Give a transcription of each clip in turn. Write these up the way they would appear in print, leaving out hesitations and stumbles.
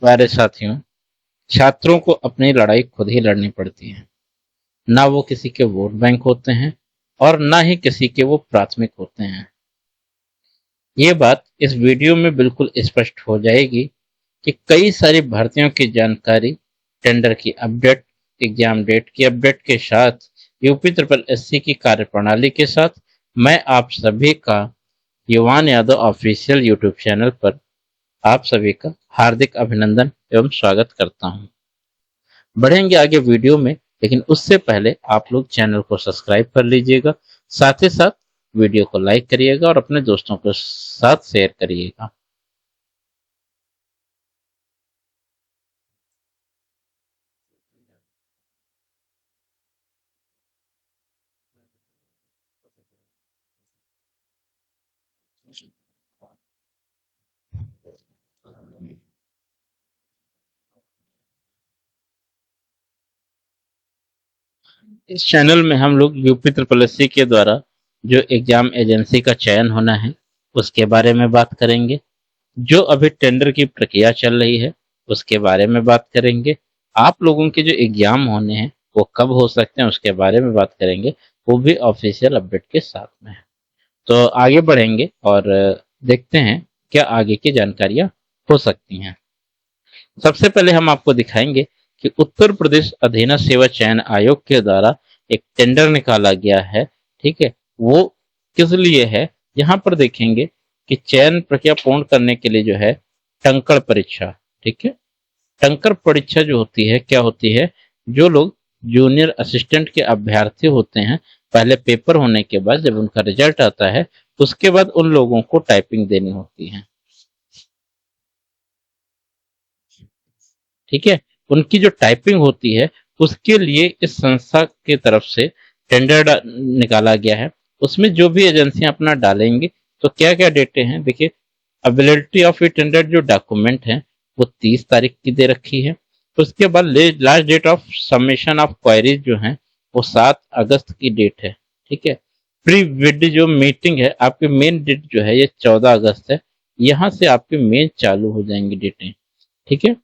प्यारे साथियों, छात्रों को अपनी लड़ाई खुद ही लड़नी पड़ती है। ना वो किसी के वोट बैंक होते हैं और ना ही किसी के वो प्राथमिक होते हैं। ये बात इस वीडियो में बिल्कुल स्पष्ट हो जाएगी कि कई सारी भर्तियों की जानकारी, टेंडर की अपडेट, एग्जाम डेट की अपडेट के साथ यूपी ट्रिपल एससी की कार्यप्रणाली के साथ मैं आप सभी का युवान यादव ऑफिशियल यूट्यूब चैनल पर आप सभी का हार्दिक अभिनंदन एवं स्वागत करता हूं। बढ़ेंगे आगे वीडियो में, लेकिन उससे पहले आप लोग चैनल को सब्सक्राइब कर लीजिएगा। साथ ही साथ वीडियो को लाइक करिएगा और अपने दोस्तों के साथ शेयर करिएगा। इस चैनल में हम लोग यूपी ट्रिपल एससी के द्वारा जो एग्जाम एजेंसी का चयन होना है उसके बारे में बात करेंगे। जो अभी टेंडर की प्रक्रिया चल रही है उसके बारे में बात करेंगे। आप लोगों के जो एग्जाम होने हैं वो कब हो सकते हैं उसके बारे में बात करेंगे, वो भी ऑफिशियल अपडेट के साथ में। तो आगे बढ़ेंगे और देखते हैं क्या आगे की जानकारियां हो सकती हैं। सबसे पहले हम आपको दिखाएंगे कि उत्तर प्रदेश अधीनस्थ सेवा चयन आयोग के द्वारा एक टेंडर निकाला गया है। ठीक है, वो किस लिए है, यहाँ पर देखेंगे कि चयन प्रक्रिया पूर्ण करने के लिए जो है टंकण परीक्षा। ठीक है, टंकर परीक्षा जो होती है क्या होती है, जो लोग जूनियर असिस्टेंट के अभ्यर्थी होते हैं, पहले पेपर होने के बाद जब उनका रिजल्ट आता है उसके बाद उन लोगों को टाइपिंग देनी होती है। ठीक है, उनकी जो टाइपिंग होती है उसके लिए इस संस्था की तरफ से टेंडर निकाला गया है। उसमें जो भी एजेंसियां अपना डालेंगे तो क्या क्या डेटे हैं देखिए। अवेलेबिलिटी ऑफ ए टेंडर जो डॉक्यूमेंट है वो 30 तारीख की दे रखी है। उसके बाद last date of submission of queries जो है वो 7 अगस्त की डेट है। ठीक है, प्री विड जो मीटिंग है आपकी मेन डेट जो है ये 14 अगस्त है। यहाँ से आपके मेन चालू हो जाएंगी डेटें। ठीक है,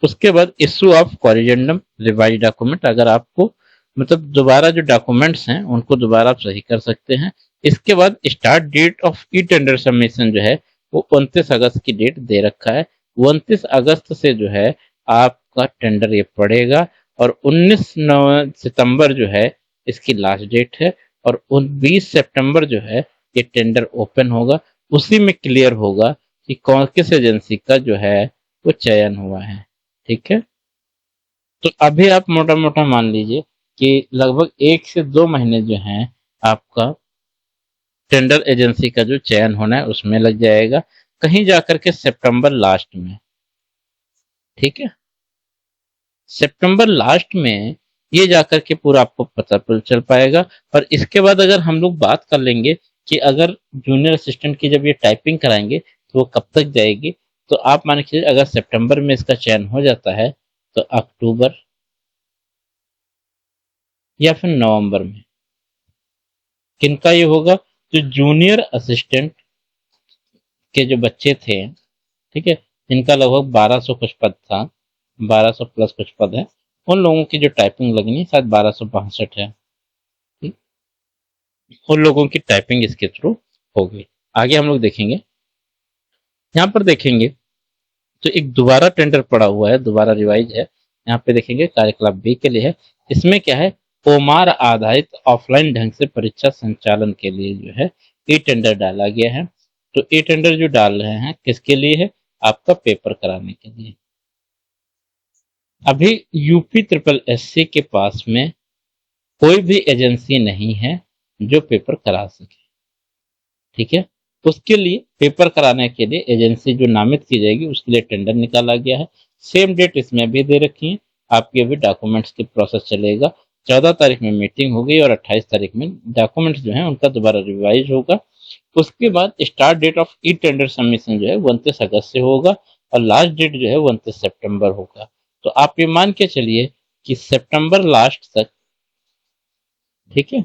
उसके बाद issue of corrigendum revise document, अगर आपको मतलब दोबारा जो डॉक्यूमेंट्स हैं उनको दोबारा आप सही कर सकते हैं। इसके बाद start date of e tender submission जो है वो 29 अगस्त की डेट दे रखा है। 29 अगस्त से जो है आपका टेंडर ये पड़ेगा और 19 सितंबर जो है इसकी लास्ट डेट है और 20 सितंबर जो है ये टेंडर ओपन होगा। उसी में क्लियर होगा कि कौन किस एजेंसी का जो है वो चयन हुआ है। ठीक है, तो अभी आप मोटा मोटा मान लीजिए कि लगभग 1 से 2 महीने जो हैं आपका टेंडर एजेंसी का जो चयन होना है उसमें लग जाएगा, कहीं जाकर के सितंबर लास्ट में। ठीक है, सितंबर लास्ट में ये जाकर के पूरा आपको पता चल पाएगा। और इसके बाद अगर हम लोग बात कर लेंगे कि अगर जूनियर असिस्टेंट की जब ये टाइपिंग कराएंगे तो वो कब तक जाएगी, तो आप मान के चलिए अगर सितंबर में इसका चयन हो जाता है तो अक्टूबर या फिर नवंबर में किनका ये होगा, जो जूनियर असिस्टेंट के जो बच्चे थे। ठीक है, जिनका लगभग 1200 कुछ पद था, 1200 प्लस कुछ पद है, उन लोगों की जो टाइपिंग लगनी शायद 1262 है। ठीक, उन लोगों की टाइपिंग इसके थ्रू होगी। आगे हम लोग देखेंगे, यहाँ पर देखेंगे तो एक दोबारा टेंडर पड़ा हुआ है, दोबारा रिवाइज है। यहाँ पे देखेंगे कार्यकलाप बी के लिए है। इसमें क्या है, ओमार आधारित ऑफलाइन ढंग से परीक्षा संचालन के लिए जो है ई टेंडर डाला गया है। तो ई टेंडर जो डाल रहे हैं किसके लिए है, आपका पेपर कराने के लिए। अभी यूपी ट्रिपल एससी के पास में कोई भी एजेंसी नहीं है जो पेपर करा सके। ठीक है, उसके लिए पेपर कराने के लिए एजेंसी जो नामित की जाएगी उसके लिए टेंडर निकाला गया है। सेम डेट इसमें भी दे रखी है। आपके अभी डॉक्यूमेंट्स की प्रोसेस चलेगा। 14 तारीख में मीटिंग होगी और 28 तारीख में डॉक्यूमेंट्स जो है उनका दोबारा रिवाइज होगा। उसके बाद start date of e tender submission जो है 29 अगस्त से होगा और लास्ट डेट जो है 29 सितंबर होगा। तो आप ये मान के चलिए कि सितंबर लास्ट तक, ठीक है,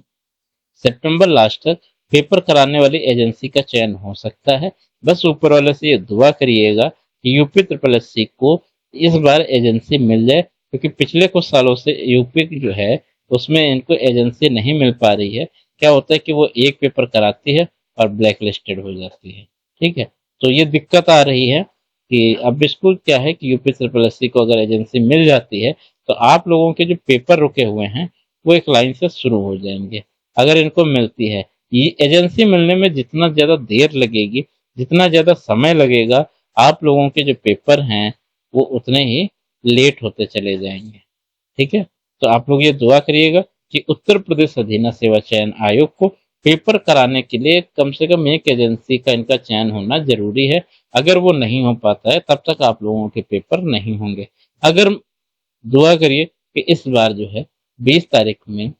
सितंबर लास्ट तक पेपर कराने वाली एजेंसी का चयन हो सकता है। बस ऊपर वाले से ये दुआ करिएगा कि यूपी ट्रिपल एससी को इस बार एजेंसी मिल जाए, क्योंकि पिछले कुछ सालों से यूपी जो है उसमें इनको एजेंसी नहीं मिल पा रही है। क्या होता है कि वो एक पेपर कराती है और ब्लैक लिस्टेड हो जाती है। ठीक है, तो ये दिक्कत आ रही है कि अब बिल्कुल क्या है कि यूपी ट्रिपल एससी को अगर एजेंसी मिल जाती है तो आप लोगों के जो पेपर रुके हुए हैं वो एक लाइन से शुरू हो जाएंगे। अगर इनको मिलती है, ये एजेंसी मिलने में जितना ज्यादा देर लगेगी, जितना ज्यादा समय लगेगा, आप लोगों के जो पेपर हैं वो उतने ही लेट होते चले जाएंगे। ठीक है, तो आप लोग ये दुआ करिएगा कि उत्तर प्रदेश अधीना सेवा चयन आयोग को पेपर कराने के लिए कम से कम एक एजेंसी का इनका चयन होना जरूरी है। अगर वो नहीं हो पाता है तब तक आप लोगों के पेपर नहीं होंगे। अगर दुआ करिए कि इस बार जो है 20 तारीख में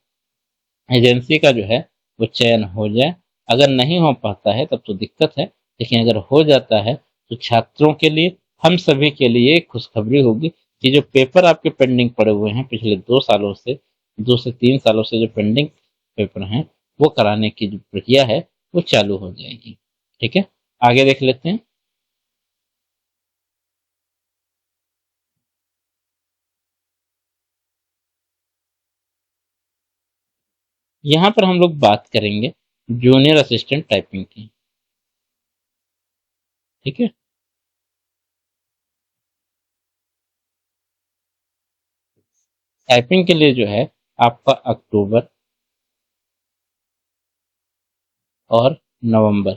एजेंसी का जो है वो चयन हो जाए। अगर नहीं हो पाता है तब तो दिक्कत है, लेकिन अगर हो जाता है तो छात्रों के लिए, हम सभी के लिए खुशखबरी होगी कि जो पेपर आपके पेंडिंग पड़े हुए हैं पिछले 2 सालों से, 2 से 3 सालों से जो पेंडिंग पेपर हैं वो कराने की जो प्रक्रिया है वो चालू हो जाएगी। ठीक है, आगे देख लेते हैं। यहाँ पर हम लोग बात करेंगे जूनियर असिस्टेंट टाइपिंग की। ठीक है, टाइपिंग के लिए जो है आपका अक्टूबर और नवंबर,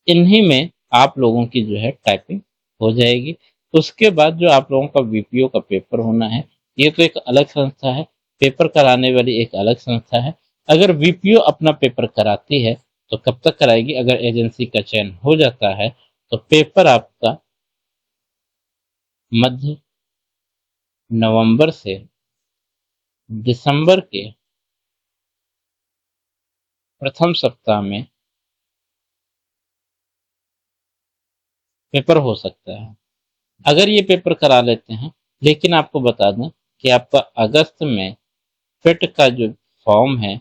इन्हीं में आप लोगों की जो है टाइपिंग हो जाएगी। उसके बाद जो आप लोगों का वीपीओ का पेपर होना है, ये तो एक अलग संस्था है, पेपर कराने वाली एक अलग संस्था है। अगर वीपीओ अपना पेपर कराती है तो कब तक कराएगी? अगर एजेंसी का चयन हो जाता है तो पेपर आपका मध्य नवंबर से दिसंबर के प्रथम सप्ताह में पेपर हो सकता है। अगर ये पेपर करा लेते हैं, लेकिन आपको बता दें कि आपका अगस्त में फिट का जो फॉर्म है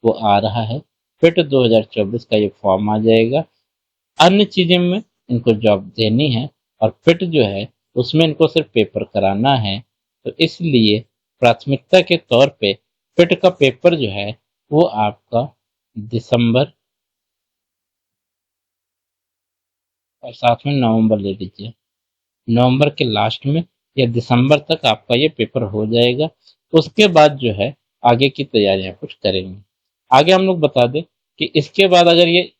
वो आ रहा है। फिट 2024 का ये फॉर्म आ जाएगा। अन्य चीजें में इनको जॉब देनी है और फिट जो है उसमें इनको सिर्फ पेपर कराना है। तो इसलिए प्राथमिकता के तौर पे फिट का पेपर जो है वो आपका दिसंबर और साथ में नवंबर ले लीजिए, नवंबर के लास्ट में या दिसंबर तक आपका ये पेपर हो जाएगा। उसके बाद जो है आगे की तैयारियां कुछ करेंगे। आगे हम लोग बता दें कि इसके बाद अगर ये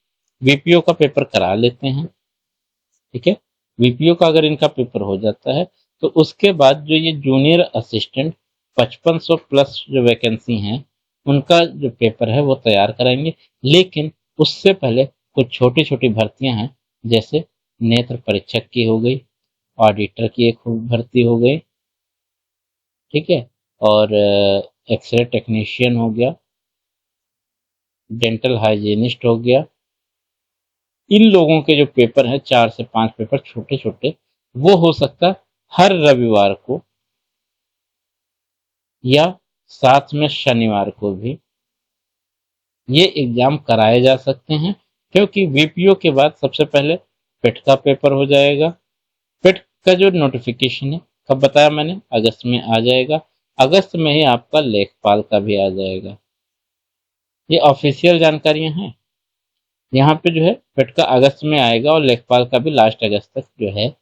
वीपीओ का पेपर करा लेते हैं, ठीक है, वीपीओ का अगर इनका पेपर हो जाता है तो उसके बाद जो ये जूनियर असिस्टेंट 5500 प्लस जो वैकेंसी हैं उनका जो पेपर है वो तैयार कराएंगे। लेकिन उससे पहले कुछ छोटी छोटी भर्तियां हैं, जैसे नेत्र परीक्षक की हो गई, ऑडिटर की एक भर्ती हो गई, ठीक है, और एक्सरे टेक्नीशियन हो गया, डेंटल हाइजीनिस्ट हो गया। इन लोगों के जो पेपर हैं 4 से 5 पेपर छोटे छोटे, वो हो सकता है हर रविवार को या साथ में शनिवार को भी ये एग्जाम कराए जा सकते हैं। क्योंकि वीपीओ के बाद सबसे पहले पेट का पेपर हो जाएगा। पेट का जो नोटिफिकेशन है, कब बताया मैंने, अगस्त में आ जाएगा। अगस्त में ही आपका लेखपाल का भी आ जाएगा। ये ऑफिशियल जानकारियां हैं। यहाँ पे जो है पेट का अगस्त में आएगा और लेखपाल का भी लास्ट अगस्त तक जो है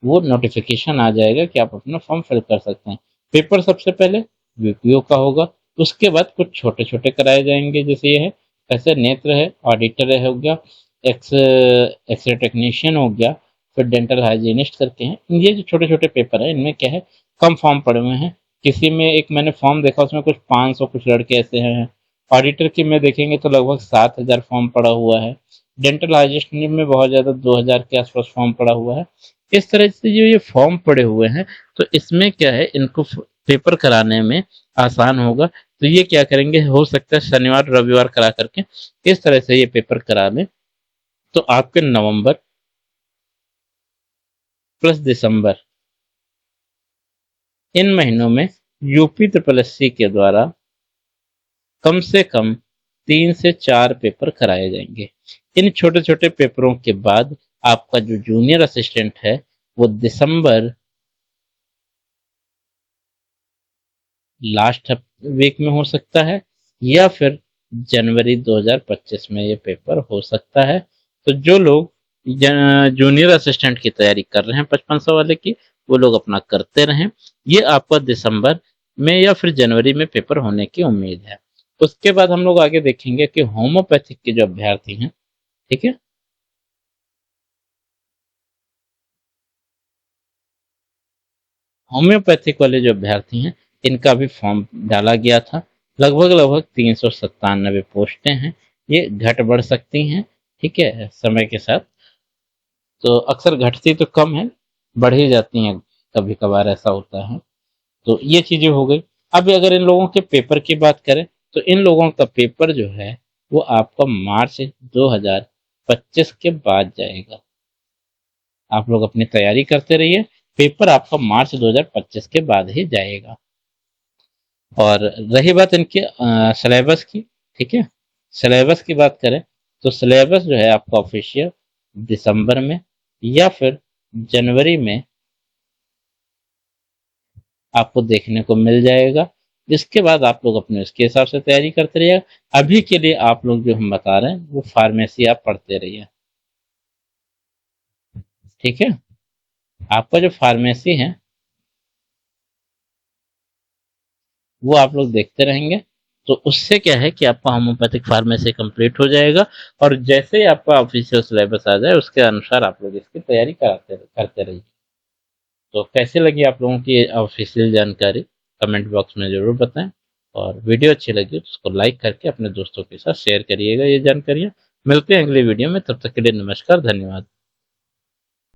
वो नोटिफिकेशन आ जाएगा कि आप अपना फॉर्म फिल कर सकते हैं। पेपर सबसे पहले वीपीओ का होगा, उसके बाद कुछ छोटे छोटे कराए जाएंगे, जैसे ये है ऐसे नेत्र है, ऑडिटर है हो गया, एक्सरे टेक्नीशियन हो गया, फिर डेंटल हाइजीनिस्ट करके हैं। ये जो छोटे छोटे पेपर है इनमें क्या है, कम फॉर्म पड़े हुए हैं। किसी में एक मैंने फॉर्म देखा उसमें कुछ 500 कुछ लड़के ऐसे हैं। ऑडिटर की में देखेंगे तो लगभग 7,000 फॉर्म पड़ा हुआ है। डेंटल हाइजिनिस्ट में बहुत ज्यादा 2,000 के आसपास फॉर्म पड़ा हुआ है। इस तरह से जो ये फॉर्म पड़े हुए हैं तो इसमें क्या है, इनको पेपर कराने में आसान होगा। तो ये क्या करेंगे, हो सकता है शनिवार रविवार करा करके इस तरह से ये पेपर करा लें। तो आपके नवंबर प्लस दिसंबर, इन महीनों में यूपी ट्रिपल एससी के द्वारा कम से कम 3 से 4 पेपर कराए जाएंगे। इन छोटे छोटे पेपरों के बाद आपका जो जूनियर असिस्टेंट है वो दिसंबर लास्ट वीक में हो सकता है या फिर जनवरी 2025 में ये पेपर हो सकता है। तो जो लोग जूनियर असिस्टेंट की तैयारी कर रहे हैं 5500 वाले की, वो लोग अपना करते रहें। ये आपका दिसंबर में या फिर जनवरी में पेपर होने की उम्मीद है। उसके बाद हम लोग आगे देखेंगे कि होम्योपैथिक के जो अभ्यर्थी हैं, ठीक है, होम्योपैथिक वाले जो अभ्यर्थी हैं, इनका भी फॉर्म डाला गया था। लगभग लगभग 397 पोस्टें हैं। ये घट बढ़ सकती हैं, ठीक है, समय के साथ। तो अक्सर घटती तो कम है, बढ़ ही जाती हैं, कभी कभार ऐसा होता है। तो ये चीजें हो गई। अब अगर इन लोगों के पेपर की बात करें, तो इन लोगों का पेपर जो है वो आपका मार्च 2025 के बाद जाएगा। आप लोग अपनी तैयारी करते रहिए, पेपर आपका मार्च 2025 के बाद ही जाएगा। और रही बात इनके सिलेबस की, ठीक है, सिलेबस की बात करें तो सिलेबस जो है आपका ऑफिशियल दिसंबर में या फिर जनवरी में आपको देखने को मिल जाएगा। इसके बाद आप लोग अपने उसके हिसाब से तैयारी करते रहिएगा। अभी के लिए आप लोग जो हम बता रहे हैं वो फार्मेसी आप पढ़ते रहिए, ठीक है। आपका जो फार्मेसी है वो आप लोग देखते रहेंगे, तो उससे क्या है कि आपका होम्योपैथिक फार्मेसी कंप्लीट हो जाएगा। और जैसे ही आपका ऑफिशियल सिलेबस आ जाए उसके अनुसार आप लोग इसकी तैयारी कराते करते रहिए। तो कैसे लगी आप लोगों की ऑफिशियल जानकारी, कमेंट बॉक्स में जरूर बताएं। और वीडियो अच्छी लगी तो उसको लाइक करके अपने दोस्तों के साथ शेयर करिएगा ये जानकारियाँ। मिलते हैं अगले वीडियो में, तब तक के लिए नमस्कार, धन्यवाद।